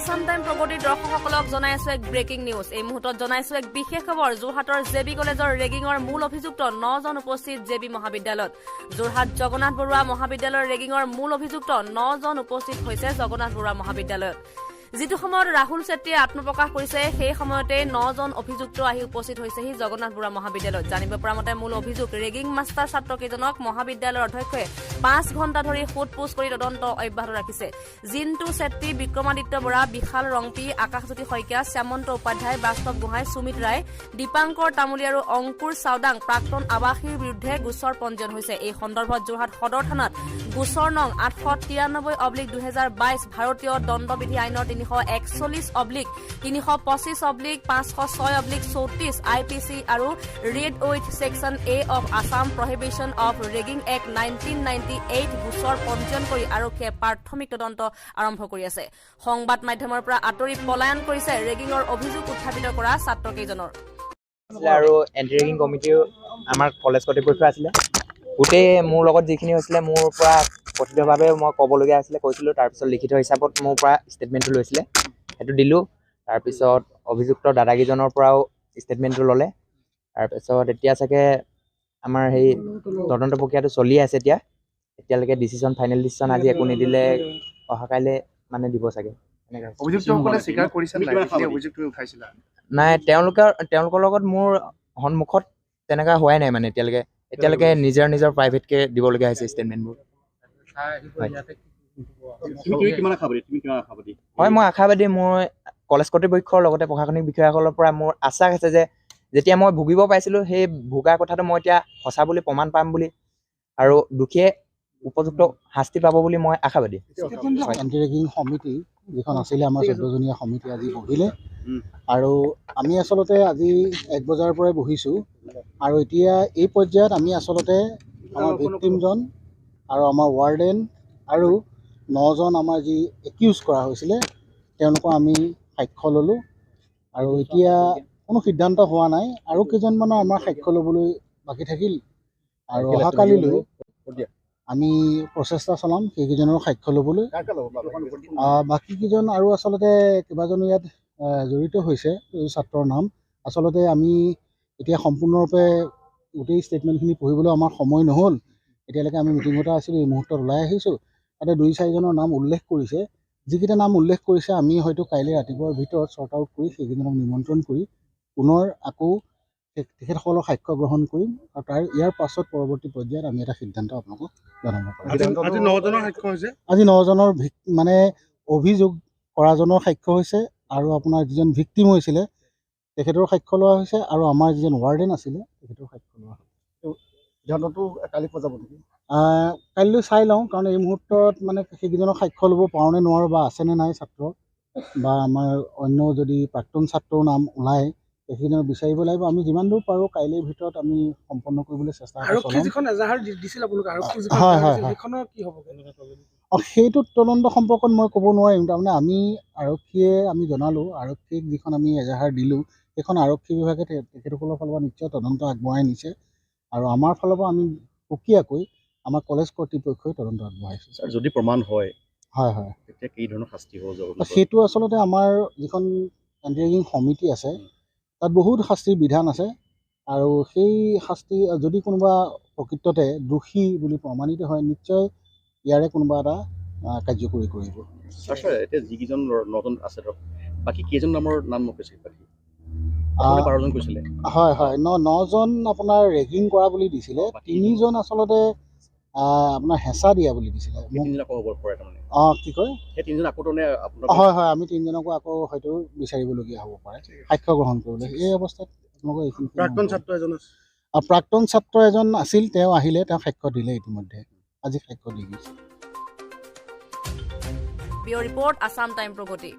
Assam time প্ৰগতিৰ দৰ্শকসকলক জনাইছো এক ব্ৰেকিং নিউজ। এই মুহূৰ্তত জনাইছো এক বিশেষ খবৰ। যোৰহাটৰ জেবি কলেজৰ ৰেগিঙৰ মূল অভিযুক্ত 9 জন উপস্থিত জেবি মহাবিদ্যালয়ত। যোৰহাট জগন্নাথ বৰুৱা মহাবিদ্যালয়ৰ ৰেগিঙৰ মূল অভিযুক্ত 9 জন উপস্থিত হৈছে জগন্নাথ বৰুৱা মহাবিদ্যালয়ত। যিটো সময়ত ৰাহুল চেত্ৰীয়ে আত্মপ্ৰকাশ কৰিছে সেই সময়তে 9 জন অভিযুক্ত আহি উপস্থিত হৈছেহি জগন্নাথ বৰুৱা মহাবিদ্যালয়ত। জানিব পৰা মতে মূল অভিযোগ ৰেগিং মাষ্টাৰ ছাত্ৰকেইজনক মহাবিদ্যালয়ৰ অধ্যক্ষই 5 ঘণ্টা ধৰি সোধ-পোছ কৰি তদন্ত অব্যাহত ৰাখিছে। জিন্তু চেত্ৰী, বিক্ৰমাদিত্য বৰা, বিশাল ৰংপি, আকাশজ্যোতি শইকীয়া, শ্যামন্ত উপাধ্যায়, বাস্তৱ গোহাঁই, সুমিত ৰায়, দীপাংকৰ তামুলী আৰু অংকুৰ চাওদাং প্ৰাক্তন আৱাসীৰ বিৰুদ্ধে গোচৰ পঞ্জীয়ন হৈছে। এই সন্দৰ্ভত যোৰহাট সদৰ থানাত গোচৰ নং 893/2022 ভাৰতীয় দণ্ডবিধি আইনৰ 325/325/506/34 IPC আৰু red with section A of Assam prohibition of ragging act 1998 গোচৰ পঞ্জীয়ন কৰি আৰক্ষীয়ে প্ৰাথমিক তদন্ত আৰম্ভ কৰি আছে। সংবাদ মাধ্যমৰ পৰা আঁতৰি পলায়ন কৰিছে ৰেগিঙৰ অভিযোগ উত্থাপিত কৰা ছাত্ৰকেইজনৰ। আৰু এন্টি ৰেগিং কমিটিও আমাৰ কলেজ কৰ্তৃপক্ষ আছিলে। গোটেই মোৰ লগত যিখিনি হৈছিলে মোৰ পৰা কথিতভাৱে মই ক'বলগীয়া আছিলে কৈছিলোঁ। তাৰপিছত লিখিত হিচাপত মোৰ পৰা ষ্টেটমেণ্টটো লৈছিলে, সেইটো দিলোঁ। তাৰপিছত অভিযুক্ত দাদাকেইজনৰ পৰাও ষ্টেটমেণ্টটো ল'লে। তাৰপিছত এতিয়া চাগে আমাৰ সেই তদন্ত প্ৰক্ৰিয়াটো চলি আছে। এতিয়ালৈকে ফাইনেল ডিচিশ্যন আজি একো নিদিলে অহা কাইলৈ মানে দিব চাগে। নাই, তেওঁলোকৰ লগত মোৰ সন্মুখত তেনেকুৱা হোৱাই নাই মানে এতিয়ালৈকে নিজৰ প্ৰাইভেটকে দিবলগীয়া হৈছে ষ্টেটমেণ্টবোৰ। হয়, মই আশাবাদী। মই কলেজ কৰ্তৃপক্ষৰ লগতে প্ৰশাসনিক বিষয়াসকলৰ পৰা মোৰ আশ্বাস আছে যে যেতিয়া মই ভুগিব পাইছিলোঁ সেই ভোগা কথাটো মই এতিয়া সঁচা বুলি প্ৰমাণ পাম বুলি আৰু দোষীয়ে উপযুক্ত শাস্তি পাব বুলি মই আশাবাদী। এণ্টি ৰেগিং সমিতি যিখন আছিলে আমাৰ 14জনীয়া সমিতি আজি বহিলে আৰু আমি আচলতে আজি 1 বজাৰ পৰাই বহিছোঁ আৰু এতিয়া এই পৰ্যায়ত আমি আচলতে আমাৰ ভিক্টিমজন আৰু আমাৰ ৱাৰ্ডেন আৰু 9 জন আমাৰ যি একিউজ কৰা হৈছিলে তেওঁলোকৰ আমি সাক্ষ্য ল'লোঁ আৰু এতিয়া কোনো সিদ্ধান্ত হোৱা নাই। আৰু কেইজনমানৰ আমাৰ সাক্ষ্য ল'বলৈ বাকী থাকিল আৰু অহাকালিলৈ আমি প্ৰচেষ্টা চলাম সেইকেইজনৰ সাক্ষ্য ল'বলৈ। বাকীকেইজন আৰু আচলতে কেইবাজনো ইয়াত জড়িত হৈছে ছাত্ৰৰ নাম। আচলতে আমি এতিয়া সম্পূৰ্ণৰূপে গোটেই ষ্টেটমেণ্টখিনি পঢ়িবলৈ আমাৰ সময় নহ'ল। এতিয়ালৈকে আমি মিটিঙতে আছিলোঁ, এই মুহূৰ্তত ওলাই আহিছোঁ। তাতে 2-4জনৰ নাম উল্লেখ কৰিছে। যিকেইটা নাম উল্লেখ কৰিছে আমি হয়তো কাইলৈ ৰাতিপুৱাৰ ভিতৰত শ্বৰ্ট আউট কৰি সেইকেইজনক নিমন্ত্ৰণ কৰি পুনৰ আকৌ তেখেতসকলৰ সাক্ষ্য গ্ৰহণ কৰিম আৰু ইয়াৰ পাছত পৰৱৰ্তী পৰ্যায়ত আমি এটা সিদ্ধান্ত আপোনালোকক জনাব পাৰিম। আজি 9 জনৰ মানে অভিযোগ কৰাজনৰ সাক্ষ্য হৈছে আৰু আপোনাৰ যিজন ভিক্টিম হৈছিলে তেখেতৰ সাক্ষ্য লোৱা হৈছে আৰু আমাৰ যিজন ৱাৰ্ডেন আছিলে তেখেতৰ সাক্ষ্য লোৱা হৈছে। সিদ্ধান্তটো কালি পোৱা যাব নেকি? কাইলৈ চাই লওঁ, কাৰণ এই মুহূৰ্তত মানে সেইকেইজনৰ সাক্ষ্য ল'ব পাৰোঁ নে নোৱাৰোঁ বা আছেনে নাই ছাত্ৰ বা আমাৰ অন্য যদি প্ৰাক্তন ছাত্ৰৰ নাম ওলায় সেইখিনি বিচাৰিব লাগিব। আমি যিমান দূৰ পাৰোঁ কাইলৈৰ ভিতৰত আমি সম্পন্ন কৰিবলৈ চেষ্টা কৰিম। সেইটো তদন্ত সম্পৰ্কত মই ক'ব নোৱাৰিম। তাৰমানে আমি জনালোঁ, আৰক্ষীক যিখন আমি এজাহাৰ দিলোঁ সেইখন আৰক্ষী বিভাগে তেখেতসকলৰ ফালৰ পৰা নিশ্চয় তদন্ত আগবঢ়াই নিছে আৰু আমাৰ ফালৰ পৰা আমি প্ৰক্ৰিয়াকৈ আমাৰ কলেজ কৰ্তৃপক্ষই তদন্ত আগবঢ়াইছে। যদি প্ৰমাণ হয় হয় তেতিয়া কি ধৰণৰ শাস্তি হ'ব? সেইটো আচলতে আমাৰ যিখন এণ্টি ৰেগিং সমিতি আছে তাত বহুত শাস্তিৰ বিধান আছে আৰু সেই শাস্তি যদি কোনোবা প্ৰকৃততে দোষী বুলি প্ৰমাণিত হয় নিশ্চয় ইয়াৰে কোনোবা এটা কাৰ্যকৰী কৰিব। এতিয়া যিকেইজন 9 জন আছে ধৰক বাকী কেইজন নামৰ নাম কৈছে? বাকী 12জন কৈছিলে। হয় 9 জন আপোনাৰ ৰেগিং কৰা বুলি দিছিলে, 3জন আচলতে আপোনাৰ হেঁচা দিয়া বুলি দিছিলে। কি কয় সেই 3জন আকৌ হয় আমি 3জনকো আকৌ হয়তো বিচাৰিবলগীয়া হ'ব পাৰে সাক্ষ্য গ্ৰহণ কৰিবলৈ। এই অৱস্থাত আপোনালোকৰ এইখিনি প্ৰাক্তন ছাত্ৰ এজন আছিল, তেওঁ আহিলে, তেওঁ সাক্ষ্য দিলে ইতিমধ্যে, আজি সাক্ষ্য দি গৈছে। ব্যুৰ ৰিপৰ্ট, আসাম টাইম প্ৰগতি।